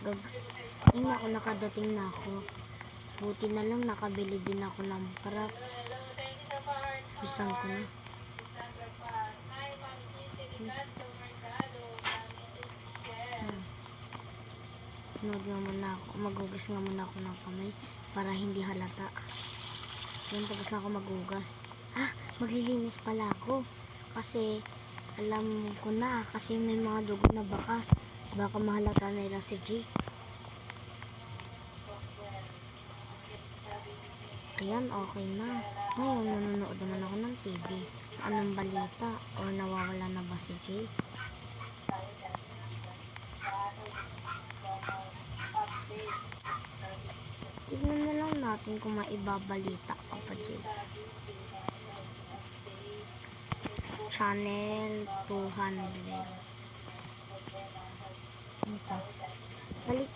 Ayun ako, nakadating na ako. Buti na lang nakabili din ako ng props. Bisan ko na. Nood nga muna ako. Magugas nga muna ako ng kamay para hindi halata. Yan, tapos na ako magugas. Maglilinis pala ako. Kasi alam ko na. Kasi may mga dugo na bakas. Baka mahalata nila si Jake. Ayan, okay na. Ngayon, nanonood naman ako ng TV. Anong balita? Or nawawala na ba si Jake? Tignan na lang natin kung maibabalita pa pa Jake. Channel 200.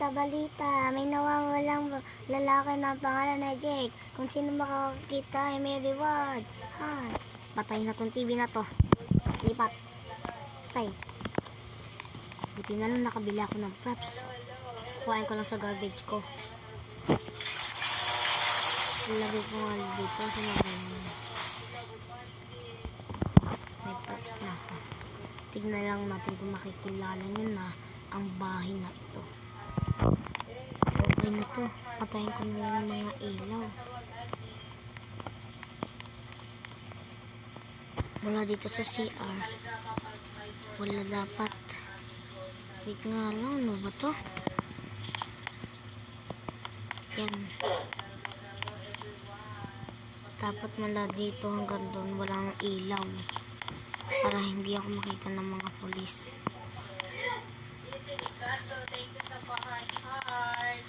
Balita, may nawawalang lalaki na pangalan na Jake. Kung sino makakakita ay may reward. Patay na tong TV na to. Lipat. Patay. Buti na lang nakabili ako ng props. Kuhain ko lang sa garbage ko. Ilagay ko nga dito sa mga may props na ako. Tignan lang natin kung makikilala nyo na ang bahay na ito. Okay na to. Patayin ko na lang mga ilaw. Wala dito sa CR. Wala dapat. Wait nga lang. Ano ba to? Yan. Dapat mala dito hanggang doon. Walang ilaw. Para hindi ako makita ng mga polis.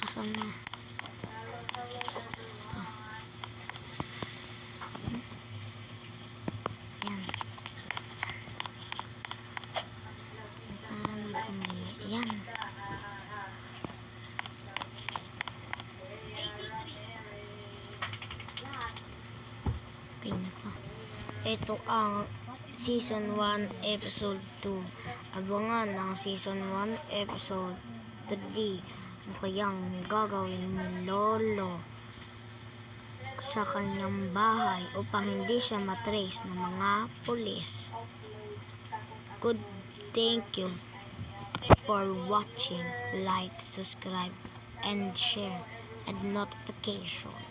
Asan na? Yan. Yan. Okay na to. Ito ang Season 1, Episode 2. Abangan ang Season 1, Episode 3. Ano kayang gagawin ni Lolo sa kanyang bahay upang hindi siya matrace ng mga pulis. Thank you for watching. Like, subscribe, and share, and notification.